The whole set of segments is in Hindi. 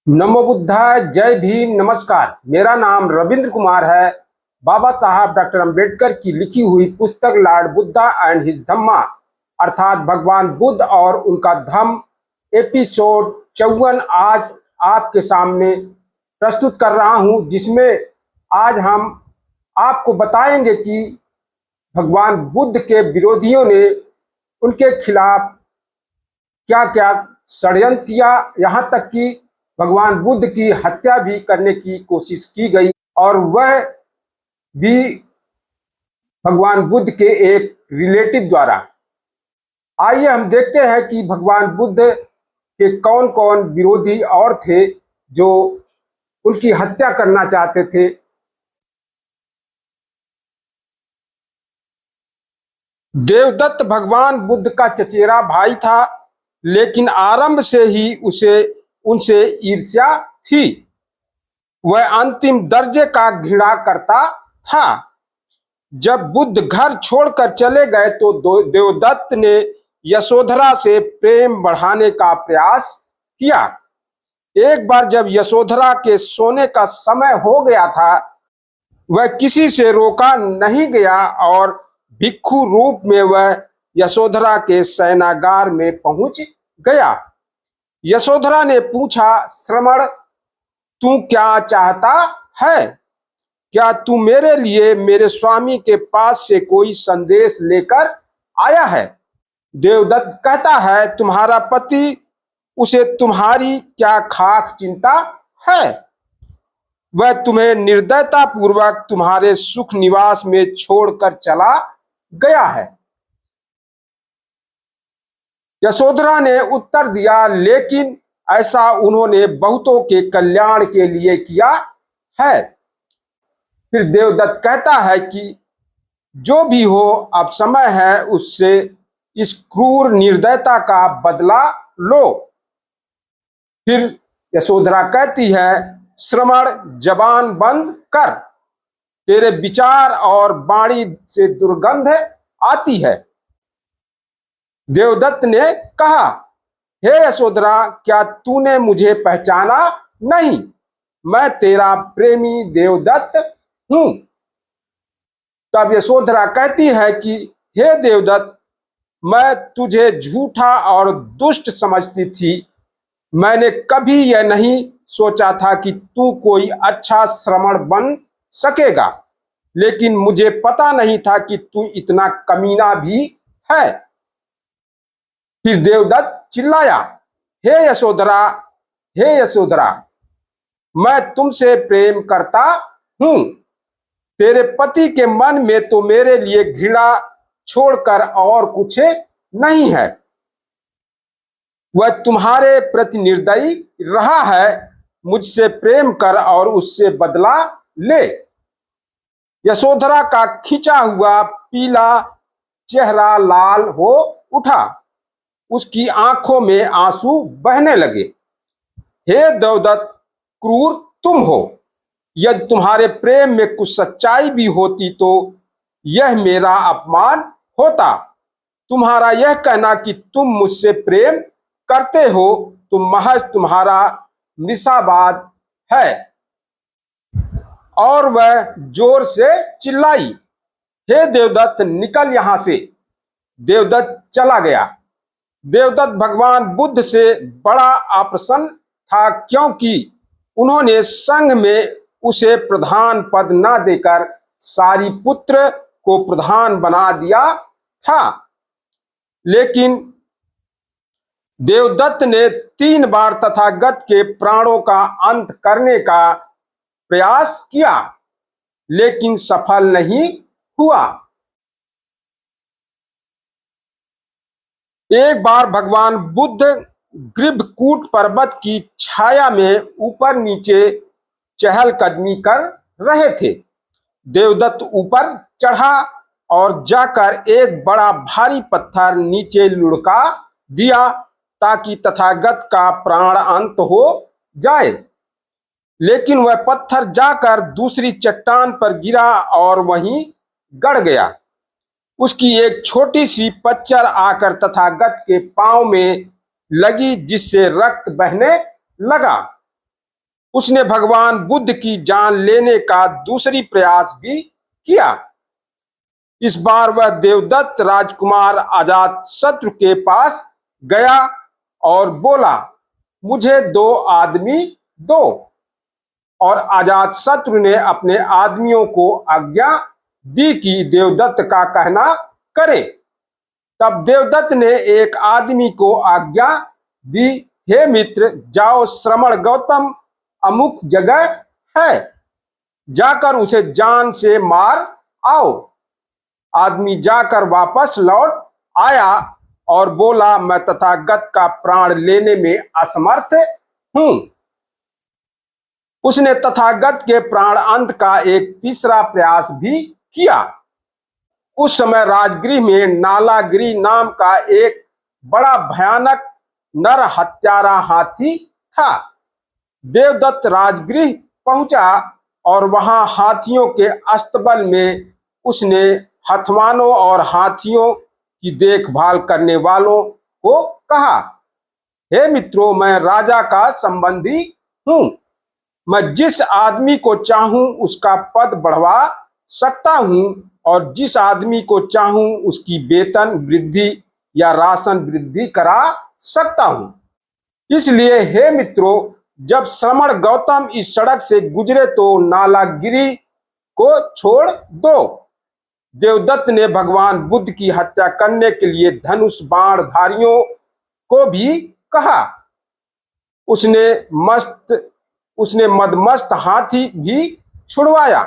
नमो बुद्धाय, जय भीम, नमस्कार। मेरा नाम रविंद्र कुमार है। बाबा साहब डॉक्टर अंबेडकर की लिखी हुई पुस्तक लॉर्ड बुद्धा एंड हिज धम्मा अर्थात भगवान बुद्ध और उनका धम्म एपिसोड 54 आज आपके सामने प्रस्तुत कर रहा हूं, जिसमें आज हम आपको बताएंगे कि भगवान बुद्ध के विरोधियों ने उनके खिलाफ क्या क्या षड्यंत्र किया, यहाँ तक कि भगवान बुद्ध की हत्या भी करने की कोशिश की गई और वह भी भगवान बुद्ध के एक रिलेटिव द्वारा। आइए हम देखते हैं कि भगवान बुद्ध के कौन कौन विरोधी और थे जो उनकी हत्या करना चाहते थे। देवदत्त भगवान बुद्ध का चचेरा भाई था, लेकिन आरंभ से ही उनसे ईर्ष्या थी। वह अंतिम दर्जे का घृणा करता था। जब बुद्ध घर छोड़कर चले गए तो देवदत्त ने यशोधरा से प्रेम बढ़ाने का प्रयास किया। एक बार जब यशोधरा के सोने का समय हो गया था, वह किसी से रोका नहीं गया और भिक्षु रूप में वह यशोधरा के शयनागार में पहुंच गया। यशोधरा ने पूछा, श्रमण, तू क्या चाहता है? क्या तू मेरे लिए मेरे स्वामी के पास से कोई संदेश लेकर आया है? देवदत्त कहता है, तुम्हारा पति, उसे तुम्हारी क्या खाक चिंता है? वह तुम्हें निर्दयता पूर्वक तुम्हारे सुख निवास में छोड़कर चला गया है। यशोधरा ने उत्तर दिया, लेकिन ऐसा उन्होंने बहुतों के कल्याण के लिए किया है। फिर देवदत्त कहता है कि जो भी हो, अब समय है उससे इस क्रूर निर्दयता का बदला लो। फिर यशोधरा कहती है, श्रमण, जबान बंद कर, तेरे विचार और वाणी से दुर्गंध आती है। देवदत्त ने कहा, हे यशोधरा, क्या तूने मुझे पहचाना नहीं? मैं तेरा प्रेमी देवदत्त हूं। तब यशोधरा कहती है कि हे देवदत्त, मैं तुझे झूठा और दुष्ट समझती थी। मैंने कभी यह नहीं सोचा था कि तू कोई अच्छा श्रमण बन सकेगा, लेकिन मुझे पता नहीं था कि तू इतना कमीना भी है। फिर देवदत्त चिल्लाया, हे यशोधरा, हे यशोधरा, मैं तुमसे प्रेम करता हूं। तेरे पति के मन में तो मेरे लिए घृणा छोड़कर और कुछ नहीं है। वह तुम्हारे प्रति निर्दयी रहा है। मुझसे प्रेम कर और उससे बदला ले। यशोधरा का खिंचा हुआ पीला चेहरा लाल हो उठा। उसकी आंखों में आंसू बहने लगे। हे देवदत्त, क्रूर तुम हो। यदि तुम्हारे प्रेम में कुछ सच्चाई भी होती तो यह मेरा अपमान होता। तुम्हारा यह कहना कि तुम मुझसे प्रेम करते हो तो महज तुम्हारा निशाबाद है। और वह जोर से चिल्लाई, हे देवदत्त, निकल यहां से। देवदत्त चला गया। देवदत्त भगवान बुद्ध से बड़ा अप्रसन्न था, क्योंकि उन्होंने संघ में उसे प्रधान पद न देकर सारिपुत्र को प्रधान बना दिया था। लेकिन देवदत्त ने 3 बार तथागत के प्राणों का अंत करने का प्रयास किया, लेकिन सफल नहीं हुआ। एक बार भगवान बुद्ध ग्रीवकूट पर्वत की छाया में ऊपर नीचे चहलकदमी कर रहे थे। देवदत्त ऊपर चढ़ा और जाकर एक बड़ा भारी पत्थर नीचे लुढ़का दिया ताकि तथागत का प्राण अंत हो जाए। लेकिन वह पत्थर जाकर दूसरी चट्टान पर गिरा और वहीं गड़ गया। उसकी एक छोटी सी पच्चर आकर तथागत के पांव में लगी, जिससे रक्त बहने लगा। उसने भगवान बुद्ध की जान लेने का दूसरी प्रयास भी किया। इस बार वह देवदत्त राजकुमार अजातशत्रु के पास गया और बोला, मुझे 2 आदमी दो। और अजातशत्रु ने अपने आदमियों को आज्ञा दी कि देवदत्त का कहना करे। तब देवदत्त ने एक आदमी को आज्ञा दी, हे मित्र, जाओ, श्रमण गौतम अमुक जगह है, जाकर उसे जान से मार आओ। आदमी जाकर वापस लौट आया और बोला, मैं तथागत का प्राण लेने में असमर्थ हूं। उसने तथागत के प्राण अंत का एक तीसरा प्रयास भी किया। उस समय राजगृह में नालागिरी नाम का एक बड़ा भयानक नर हत्यारा हाथी था। देवदत्त राजगृह पहुंचा और वहां हाथियों के अस्तबल में उसने हथवानों और हाथियों की देखभाल करने वालों को कहा, हे मित्रों, मैं राजा का संबंधी हूं। मैं जिस आदमी को चाहूं उसका पद बढ़वा सकता हूं और जिस आदमी को चाहूं उसकी वेतन वृद्धि या राशन वृद्धि करा सकता हूं। इसलिए हे मित्रों, जब श्रमण गौतम इस सड़क से गुजरे तो नालागिरी को छोड़ दो। देवदत्त ने भगवान बुद्ध की हत्या करने के लिए धनुष बाणधारियों को भी कहा। उसने मदमस्त हाथी भी छुड़वाया,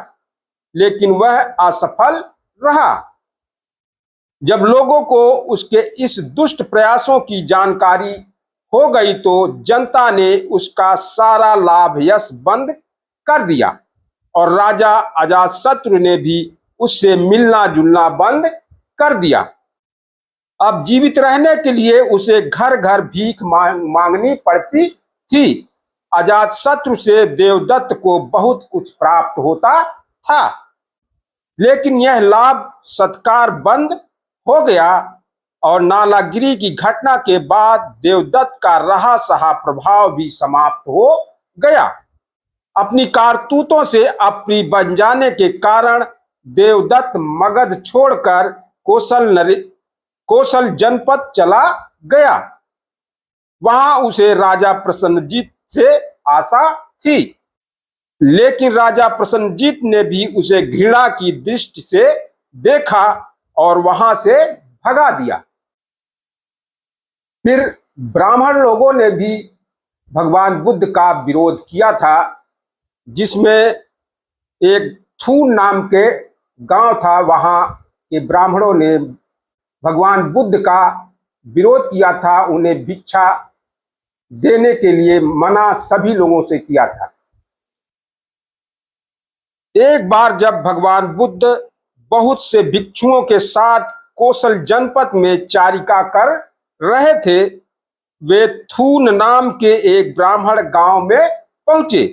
लेकिन वह असफल रहा। जब लोगों को उसके इस दुष्ट प्रयासों की जानकारी हो गई तो जनता ने उसका सारा लाभ यश बंद कर दिया और राजा अजातशत्रु ने भी उससे मिलना जुलना बंद कर दिया। अब जीवित रहने के लिए उसे घर घर भीख मांगनी पड़ती थी। अजातशत्रु से देवदत्त को बहुत कुछ प्राप्त होता था, लेकिन यह लाभ सत्कार बंद हो गया और नालागिरी की घटना के बाद देवदत्त का रहा सहा प्रभाव भी समाप्त हो गया। अपनी कारतूतों से अप्रिय बन जाने के कारण देवदत्त मगध छोड़कर कौशल जनपद चला गया। वहां उसे राजा प्रसन्नजीत से आशा थी, लेकिन राजा प्रसन्नजीत ने भी उसे घृणा की दृष्टि से देखा और वहां से भगा दिया। फिर ब्राह्मण लोगों ने भी भगवान बुद्ध का विरोध किया था, जिसमें एक थून नाम के गांव था। वहां के ब्राह्मणों ने भगवान बुद्ध का विरोध किया था, उन्हें भिक्षा देने के लिए मना सभी लोगों से किया था। एक बार जब भगवान बुद्ध बहुत से भिक्षुओं के साथ कौशल जनपद में चारिका कर रहे थे, वे थून नाम के एक ब्राह्मण गांव में पहुंचे।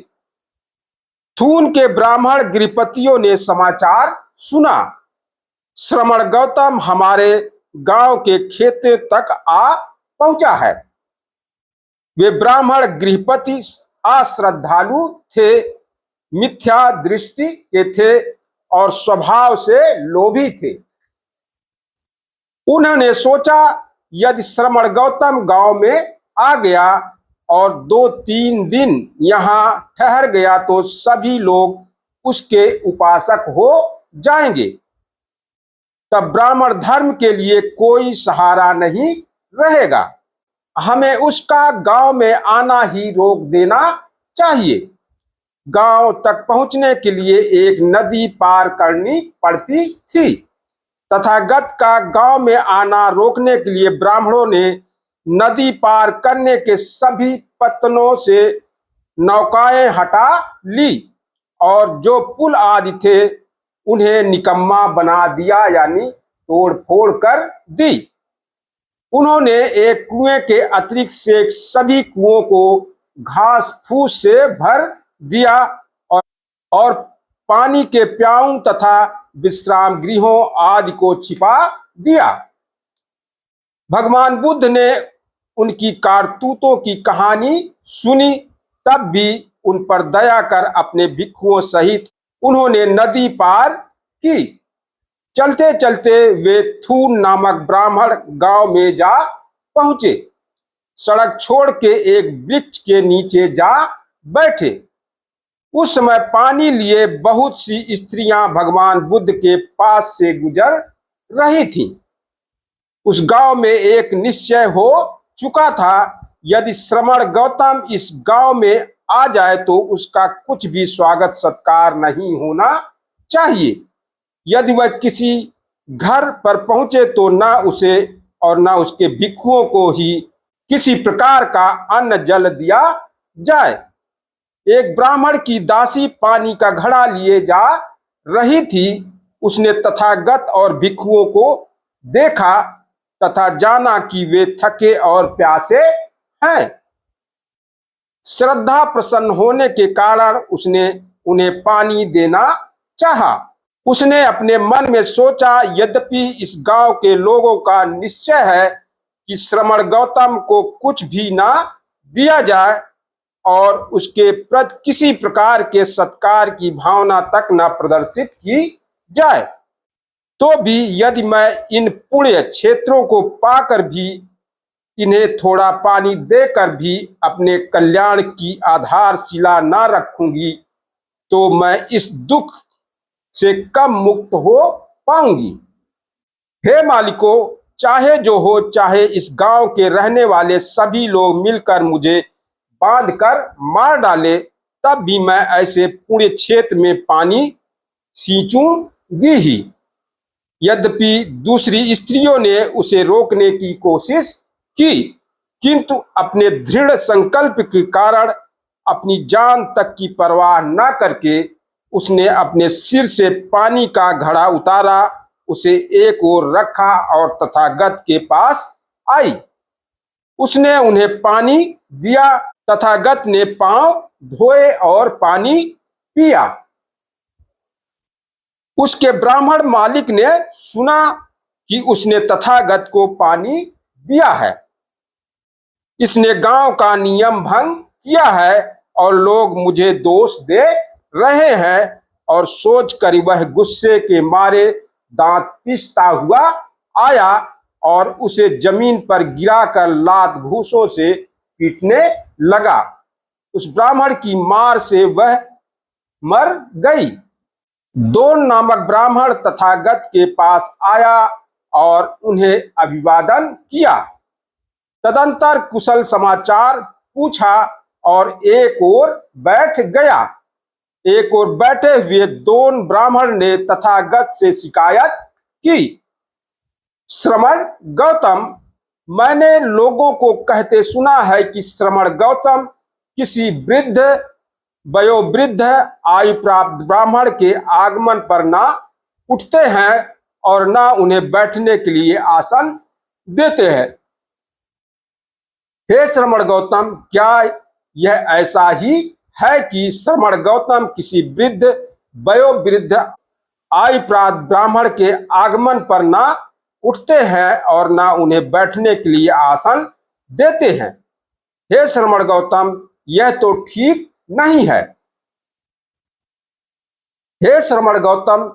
थून के ब्राह्मण गृहपतियों ने समाचार सुना, श्रमण गौतम हमारे गांव के खेत तक आ पहुंचा है। वे ब्राह्मण गृहपति अश्रद्धालु थे, मिथ्या दृष्टि के थे और स्वभाव से लोभी थे। उन्होंने सोचा, यदि श्रमण गौतम गांव में आ गया और 2-3 दिन यहाँ ठहर गया तो सभी लोग उसके उपासक हो जाएंगे। तब ब्राह्मण धर्म के लिए कोई सहारा नहीं रहेगा। हमें उसका गांव में आना ही रोक देना चाहिए। गांव तक पहुंचने के लिए एक नदी पार करनी पड़ती थी। तथागत का गांव में आना रोकने के लिए ब्राह्मणों ने नदी पार करने के सभी पत्तनों से नौकाएं हटा ली और जो पुल आदि थे उन्हें निकम्मा बना दिया, यानी तोड़ फोड़ कर दी। उन्होंने एक कुएं के अतिरिक्त से सभी कुओं को घास फूस से भर दिया और पानी के प्याऊ तथा विश्राम गृहों आदि को छिपा दिया। भगवान बुद्ध ने उनकी कारतूतों की कहानी सुनी, तब भी उन पर दया कर अपने भिक्षुओं सहित उन्होंने नदी पार की। चलते चलते वे थून नामक ब्राह्मण गांव में जा पहुंचे। सड़क छोड़ के एक वृक्ष के नीचे जा बैठे। उस समय पानी लिए बहुत सी स्त्रियां भगवान बुद्ध के पास से गुजर रही थीं। उस गांव में एक निश्चय हो चुका था, यदि श्रमण गौतम इस गांव में आ जाए तो उसका कुछ भी स्वागत सत्कार नहीं होना चाहिए। यदि वह किसी घर पर पहुंचे तो ना उसे और ना उसके भिक्षुओं को ही किसी प्रकार का अन्न जल दिया जाए। एक ब्राह्मण की दासी पानी का घड़ा लिए जा रही थी। उसने तथागत और भिक्षुओं को देखा तथा जाना कि वे थके और प्यासे हैं। श्रद्धा प्रसन्न होने के कारण उसने उन्हें पानी देना चाहा। उसने अपने मन में सोचा, यद्यपि इस गांव के लोगों का निश्चय है कि श्रमण गौतम को कुछ भी ना दिया जाए और उसके प्रति किसी प्रकार के सत्कार की भावना तक न प्रदर्शित की जाए, तो भी यदि मैं इन पुण्य क्षेत्रों को पाकर भी इन्हें थोड़ा पानी देकर भी अपने कल्याण की आधारशिला न रखूंगी तो मैं इस दुख से कब मुक्त हो पाऊंगी। हे मालिको, चाहे जो हो, चाहे इस गांव के रहने वाले सभी लोग मिलकर मुझे बांधकर मार डाले, तब भी मैं ऐसे पुण्य क्षेत्र में पानी सींचूंगी ही। यद्यपि दूसरी स्त्रियों ने उसे रोकने की कोशिश की, किंतु अपने दृढ़ संकल्प के कारण अपनी जान तक की परवाह न करके उसने अपने सिर से पानी का घड़ा उतारा, उसे एक ओर रखा और तथागत के पास आई। उसने उन्हें पानी दिया। तथागत ने पांव धोए और पानी पिया। उसके ब्राह्मण मालिक ने सुना कि उसने तथागत को पानी दिया है, इसने गांव का नियम भंग किया है और लोग मुझे दोष दे रहे हैं, और सोच कर वह गुस्से के मारे दांत पीसता हुआ आया और उसे जमीन पर गिराकर लात घूंसों से पीटने लगा। उस ब्राह्मण की मार से वह मर गई। दोन नामक ब्राह्मण तथागत के पास आया और उन्हें अभिवादन किया। तदंतर कुशल समाचार पूछा और एक ओर बैठ गया। एक ओर बैठे हुए दोन ब्राह्मण ने तथागत से शिकायत की, श्रमण गौतम, मैंने लोगों को कहते सुना है कि श्रमण गौतम किसी वृद्ध वयोवृद्ध आयु प्राप्त ब्राह्मण के आगमन पर ना उठते हैं और ना उन्हें बैठने के लिए आसन देते हैं। हे श्रमण गौतम, क्या यह ऐसा ही है कि श्रमण गौतम किसी वृद्ध वयोवृद्ध आयु प्राप्त ब्राह्मण के आगमन पर ना उठते हैं और ना उन्हें बैठने के लिए आसन देते हैं? हे श्रमण गौतम, यह तो ठीक नहीं है। हे श्रमण गौतम,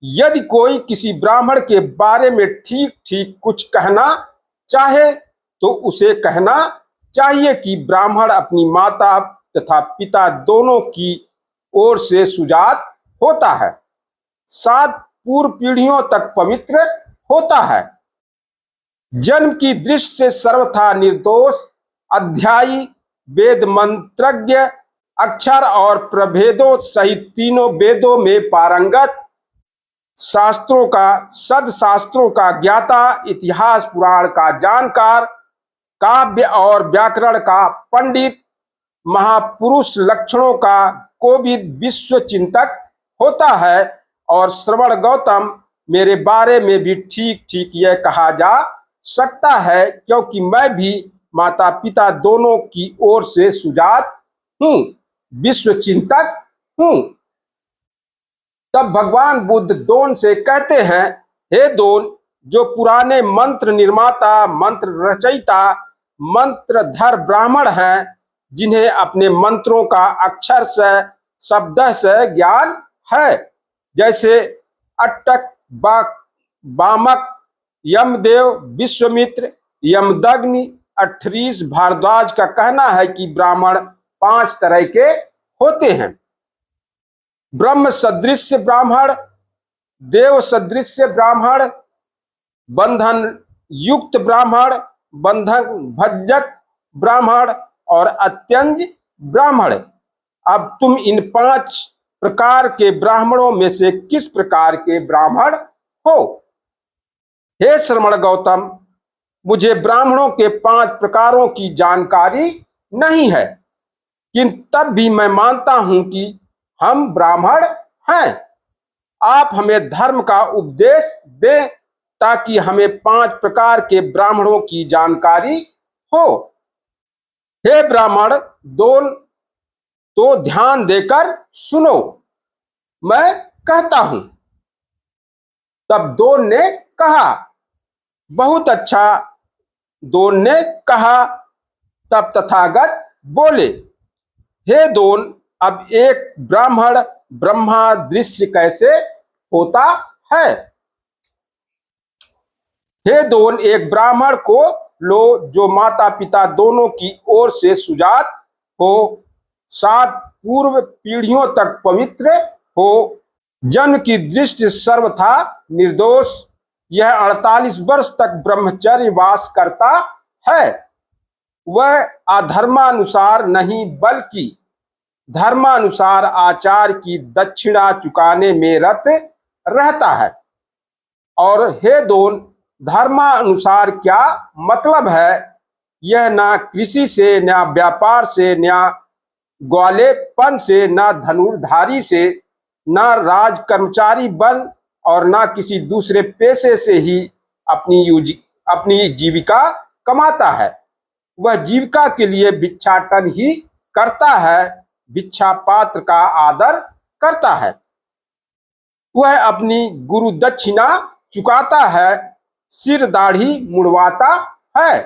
यदि कोई किसी ब्राह्मण के बारे में ठीक ठीक कुछ कहना चाहे तो उसे कहना चाहिए कि ब्राह्मण अपनी माता तथा पिता दोनों की ओर से सुजात होता है, 7 पूर्व पीढ़ियों तक पवित्र होता है, जन्म की दृष्टि से सर्वथा निर्दोष, अध्यायी, वेद मंत्रज्ञ, अक्षर और प्रभेदों सहित तीनों वेदों में पारंगत, शास्त्रों का सदशास्त्रों का ज्ञाता, इतिहास पुराण का जानकार, काव्य और व्याकरण का पंडित, महापुरुष लक्षणों का कोविद विश्व चिंतक होता है। और श्रवण गौतम, मेरे बारे में भी ठीक ठीक यह कहा जा सकता है, क्योंकि मैं भी माता पिता दोनों की ओर से सुजात हूँ, विश्व चिंतक हूँ। तब भगवान बुद्ध दोन से कहते हैं, हे दोन, जो पुराने मंत्र निर्माता, मंत्र रचयिता, मंत्रधर ब्राह्मण हैं, जिन्हें अपने मंत्रों का अक्षर से शब्द से ज्ञान है, जैसे अट्टक, बामक, यमदेव, विश्वामित्र, यमदग्नि, अठरीस। भारद्वाज का कहना है कि ब्राह्मण 5 तरह के होते हैं: ब्रह्म सदृश ब्राह्मण, देव सदृश ब्राह्मण, बंधन युक्त ब्राह्मण, बंधन भज्जक ब्राह्मण और अत्यंज ब्राह्मण। अब तुम इन 5 प्रकार के ब्राह्मणों में से किस प्रकार के ब्राह्मण हो? हे श्रमण गौतम, मुझे ब्राह्मणों के 5 प्रकारों की जानकारी नहीं है, किंतु तब भी मैं मानता हूं कि हम ब्राह्मण हैं। आप हमें धर्म का उपदेश दें ताकि हमें 5 प्रकार के ब्राह्मणों की जानकारी हो। हे ब्राह्मण, तो ध्यान देकर सुनो, मैं कहता हूं। तब दोन ने कहा, बहुत अच्छा। दोन ने कहा। तब तथागत बोले, हे दोन, अब एक ब्राह्मण ब्रह्मा दृश्य कैसे होता है? हे दोन, एक ब्राह्मण को लो जो माता पिता दोनों की ओर से सुजात हो, 7 पूर्व पीढ़ियों तक पवित्र हो, जन्म की दृष्टि सर्वथा निर्दोष, यह 48 वर्ष तक ब्रह्मचर्य वास करता है, वह अधर्मानुसार नहीं बल्कि धर्मानुसार आचार की दक्षिणा चुकाने में रत रहता है। और हे दोन, धर्मानुसार क्या मतलब है? यह न कृषि से, न व्यापार से, न ग्वालेपन से, न धनुर्धारी से, न राज कर्मचारी बन और न किसी दूसरे पेशे से ही अपनी जीविका कमाता है। वह जीविका के लिए भिक्षाटन ही करता है, भिक्षा पात्र का आदर करता है, वह अपनी गुरु दक्षिणा चुकाता है, सिर दाढ़ी मुड़वाता है,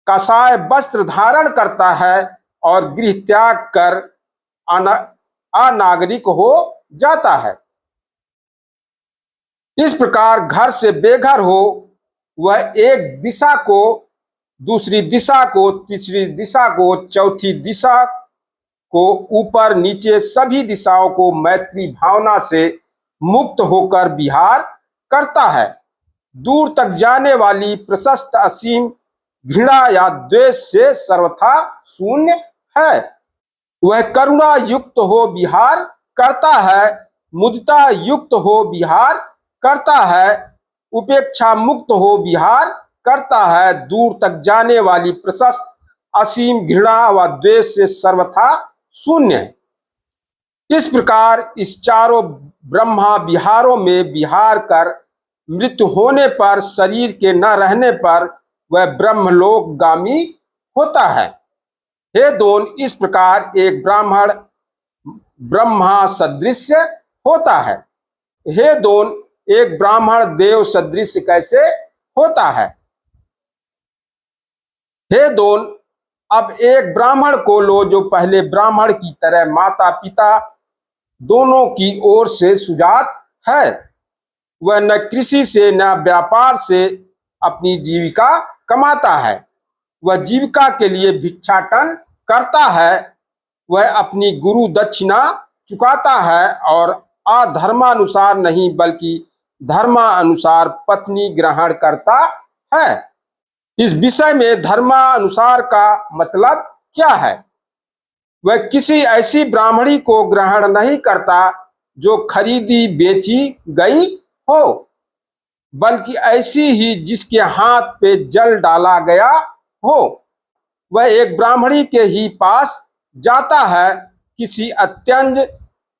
कसाय वस्त्र धारण करता है और गृह त्याग कर अनागरिक हो जाता है। इस प्रकार घर से बेघर हो, वह एक दिशा को, दूसरी दिशा को, तीसरी दिशा को, चौथी दिशा को, ऊपर नीचे सभी दिशाओं को मैत्री भावना से मुक्त होकर विहार करता है। दूर तक जाने वाली प्रशस्त असीम घृणा या द्वेष से सर्वथा शून्य है। वह करुणा युक्त हो विहार करता है, मुदिता युक्त हो विहार करता है, उपेक्षा मुक्त हो विहार करता है, दूर तक जाने वाली प्रशस्त असीम घृणा व द्वेष से सर्वथा शून्य है। इस प्रकार इस चारों ब्रह्मा विहारों में विहार कर मृत्यु होने पर, शरीर के न रहने पर वह ब्रह्मलोकगामी होता है। हे दोन, इस प्रकार एक ब्राह्मण ब्रह्मा सदृश होता है। हे दोन, एक ब्राह्मण देव सदृश कैसे होता है? हे दोन, अब एक ब्राह्मण को लो जो पहले ब्राह्मण की तरह माता पिता दोनों की ओर से सुजात है, वह न कृषि से न व्यापार से अपनी जीविका कमाता है, वह जीविका के लिए भिक्षाटन करता है, वह अपनी गुरु दक्षिणा चुकाता है और अधर्मानुसार नहीं बल्कि धर्मानुसार पत्नी ग्रहण करता है। इस विषय में धर्मानुसार का मतलब क्या है? वह किसी ऐसी ब्राह्मणी को ग्रहण नहीं करता जो खरीदी बेची गई हो, बल्कि ऐसी ही जिसके हाथ पे जल डाला गया हो। वह एक ब्राह्मणी के ही पास जाता है, किसी अत्यंज,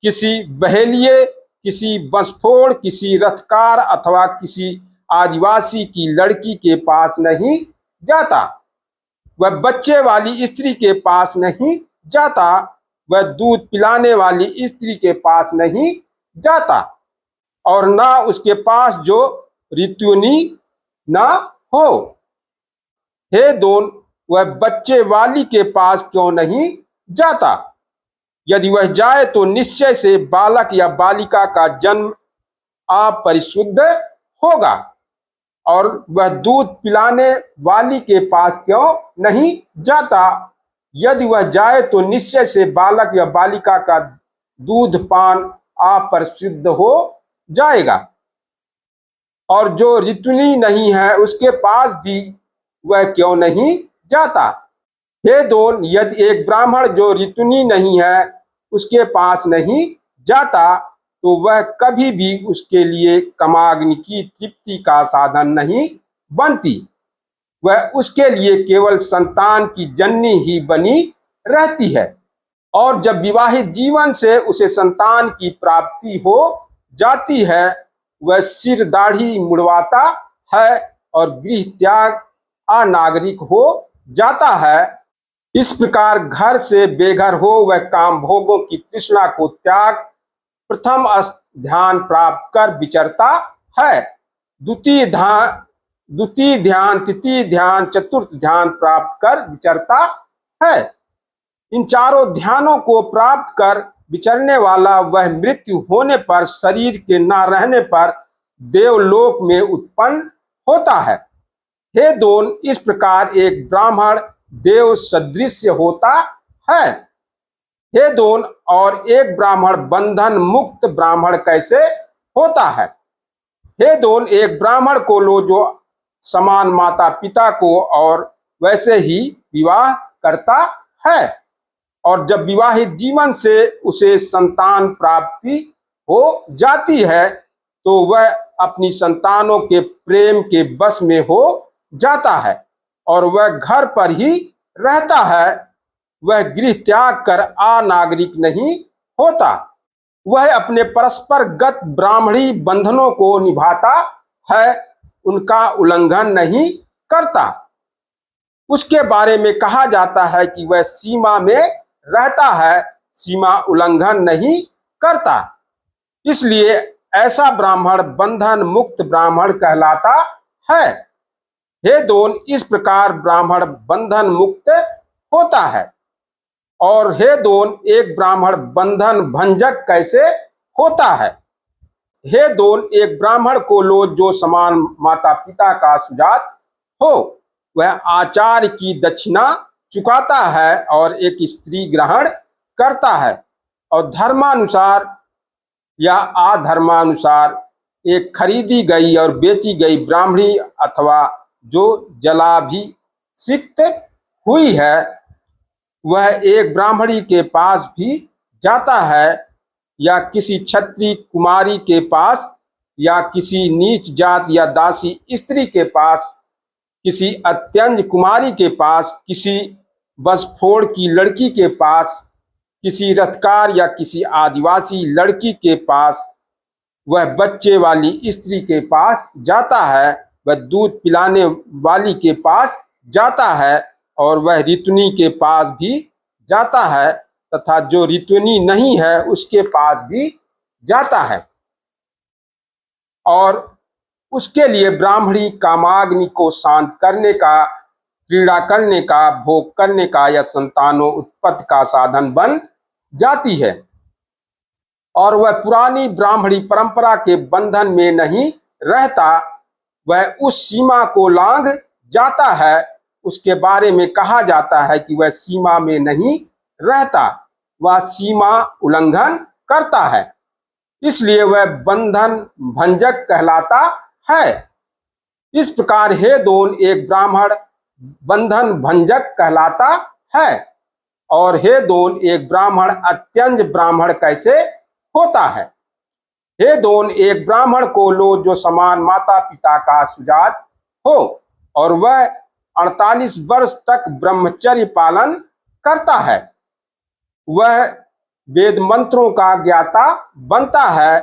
किसी बहेलिए, किसी बंसफोड़, किसी रथकार अथवा किसी आदिवासी की लड़की के पास नहीं जाता। वह बच्चे वाली स्त्री के पास नहीं जाता, वह दूध पिलाने वाली स्त्री के पास नहीं जाता, और ना उसके पास जो ऋतुनी न हो। हे दोन, वह बच्चे वाली के पास क्यों नहीं जाता? यदि वह जाए तो निश्चय से बालक या बालिका का जन्म अपरिशुद्ध होगा। और वह दूध पिलाने वाली के पास क्यों नहीं जाता? यदि वह जाए तो निश्चय से बालक या बालिका का दूध पान अपरिशुद्ध हो जाएगा। और जो ऋतुनी नहीं है उसके पास भी वह क्यों नहीं जाता? हे दोन, यदि एक ब्राह्मण जो ऋतुनी नहीं है उसके पास नहीं जाता तो वह कभी भी उसके लिए कमाग्नि की तृप्ति का साधन नहीं बनती। वह उसके लिए केवल संतान की जननी ही बनी रहती है। और जब विवाहित जीवन से उसे संतान की प्राप्ति हो जाती है वह सिर दाढ़ी मुड़वाता है और गृह त्याग अनागरिक हो जाता है। इस प्रकार घर से बेघर हो वह काम भोगों की तृष्णा को त्याग प्रथम ध्यान प्राप्त कर विचरता है, द्वितीय ध्यान, तृतीय ध्यान, चतुर्थ ध्यान प्राप्त कर विचरता है। इन चारों ध्यानों को प्राप्त कर विचरने वाला वह मृत्यु होने पर शरीर के न रहने पर देवलोक में उत्पन्न होता है। हे दोन, इस प्रकार एक ब्राह्मण देव सदृश होता है। हे दोन, और एक ब्राह्मण बंधन मुक्त ब्राह्मण कैसे होता है? हे दोन, एक ब्राह्मण को लो जो समान माता पिता को और वैसे ही विवाह करता है। और जब विवाहित जीवन से उसे संतान प्राप्ति हो जाती है तो वह अपनी संतानों के प्रेम के बस में हो जाता है और वह घर पर ही रहता है। वह गृह त्याग कर अनागरिक नहीं होता। वह अपने परस्परगत ब्राह्मणी बंधनों को निभाता है, उनका उल्लंघन नहीं करता। उसके बारे में कहा जाता है कि वह सीमा में रहता है, सीमा उल्लंघन नहीं करता। इसलिए ऐसा ब्राह्मण बंधन मुक्त ब्राह्मण कहलाता है। हे दोन, इस प्रकार ब्राह्मण बंधन मुक्त होता है। और हे दोन, एक ब्राह्मण बंधन भंजक कैसे होता है? हे दोन, एक ब्राह्मण को लो जो समान माता पिता का सुजात हो, वह आचार्य की दक्षिणा चुकाता है और एक स्त्री ग्रहण करता है और धर्मानुसार या अधर्मानुसार एक खरीदी गई और बेची गई ब्राह्मणी अथवा जो जलाभिषिक्त हुई है वह एक ब्राह्मणी के पास भी जाता है या किसी क्षत्रिय कुमारी के पास या किसी नीच जात या दासी स्त्री के पास, किसी अत्यंज कुमारी के पास, किसी बसफोड़ की लड़की के पास, किसी रथकार या किसी आदिवासी लड़की के पास, वह बच्चे वाली स्त्री के पास जाता है, वह दूध पिलाने वाली के पास जाता है और वह ऋतुनी के पास भी जाता है तथा जो ऋतुनी नहीं है उसके पास भी जाता है। और उसके लिए ब्राह्मणी कामाग्नि को शांत करने का, क्रीड़ा करने का, भोग करने का या संतानों उत्पत्ति का साधन बन जाती है। और वह पुरानी ब्राह्मणी परंपरा के बंधन में नहीं रहता, वह उस सीमा को लांघ जाता है। उसके बारे में कहा जाता है कि वह सीमा में नहीं रहता, वह सीमा उल्लंघन करता है, इसलिए वह बंधन भंजक कहलाता है। इस प्रकार हे दोन, एक ब्राह्मण बंधन भंजक कहलाता है। और हे दोन, एक ब्राह्मण अत्यंज ब्राह्मण कैसे होता है? हे दोन, एक ब्राह्मण को लो जो समान माता पिता का सुजात हो और वह 48 वर्ष तक ब्रह्मचर्य पालन करता है, वह वेद मंत्रों का ज्ञाता बनता है,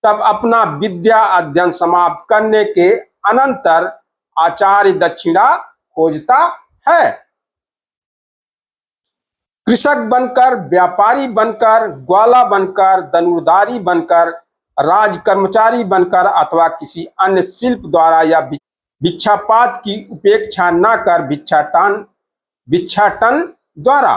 तब अपना विद्या अध्ययन समाप्त करने के अनंतर आचार्य दक्षिणा खोजता है। कृषक बनकर, व्यापारी बनकर, ग्वाला बनकर, धनुर्धारी बनकर, राज कर्मचारी बनकर अथवा किसी अन्य शिल्प द्वारा या भिक्षापात की उपेक्षा न कर भिक्षाटन भिक्षाटन द्वारा।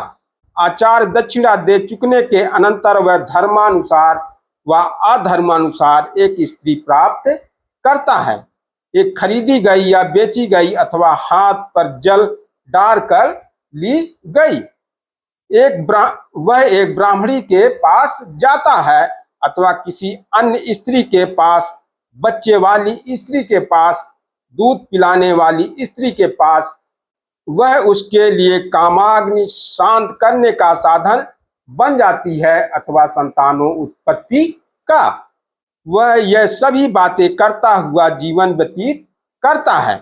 आचार दक्षिणा दे चुकने के अनंतर वह धर्मानुसार व अधर्मानुसार एक स्त्री प्राप्त करता है। एक खरीदी गई या बेची गई अथवा हाथ पर जल डालकर ली गई। वह एक ब्राह्मणी के पास जाता है अथवा किसी अन्य स्त्री के पास, बच्चे वाली स्त्री के पास, दूध पिलाने वाली स्त्री के पास। वह उसके लिए कामाग्नि शांत करने का साधन बन जाती है अथवा संतानों उत्पत्ति का। वह यह सभी बातें करता हुआ जीवन व्यतीत करता है।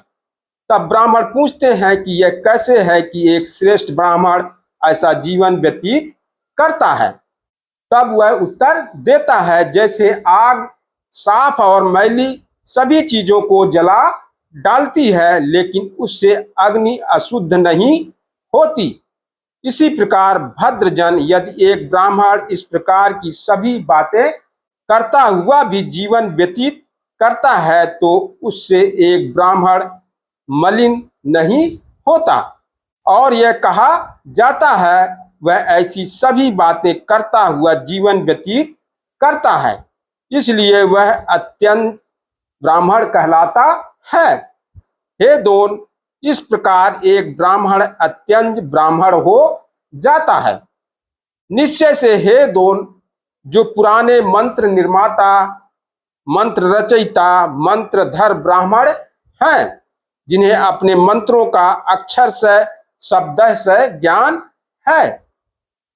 तब ब्राह्मण पूछते हैं कि यह कैसे है कि एक श्रेष्ठ ब्राह्मण ऐसा जीवन व्यतीत करता है। तब वह उत्तर देता है, जैसे आग साफ और मैली सभी चीजों को जला डालती है लेकिन उससे अग्नि अशुद्ध नहीं होती, इसी प्रकार भद्रजन यदि एक ब्राह्मण इस प्रकार की सभी बातें करता हुआ भी जीवन व्यतीत करता है तो उससे एक ब्राह्मण मलिन नहीं होता। और यह कहा जाता है वह ऐसी सभी बातें करता हुआ जीवन व्यतीत करता है, इसलिए वह अत्यंत ब्राह्मण कहलाता है। हे दोन, इस प्रकार एक ब्राह्मण अत्यंत ब्राह्मण हो जाता है। निश्चय से हे दोन, जो पुराने मंत्र निर्माता, मंत्र रचयिता, मंत्रधर ब्राह्मण हैं, जिन्हें अपने मंत्रों का अक्षर से शब्द से ज्ञान है,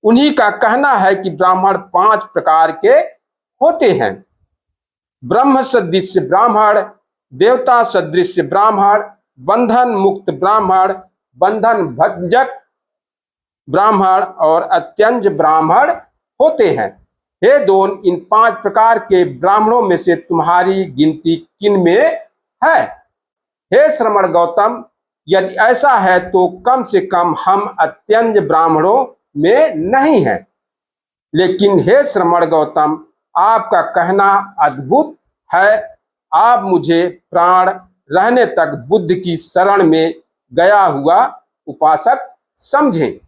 उन्हीं का कहना है कि ब्राह्मण 5 प्रकार के होते हैं। ब्रह्म सदृश ब्राह्मण, देवता सदृश ब्राह्मण, बंधन मुक्त ब्राह्मण, बंधन भंजक ब्राह्मण और अत्यंत ब्राह्मण होते हैं। हे दोन, इन 5 प्रकार के ब्राह्मणों में से तुम्हारी गिनती किन में है? हे श्रमण गौतम, यदि ऐसा है तो कम से कम हम अत्यंत ब्राह्मणों में नहीं हैं। लेकिन हे श्रमण गौतम, आपका कहना अद्भुत है। आप मुझे प्राण रहने तक बुद्ध की शरण में गया हुआ उपासक समझें।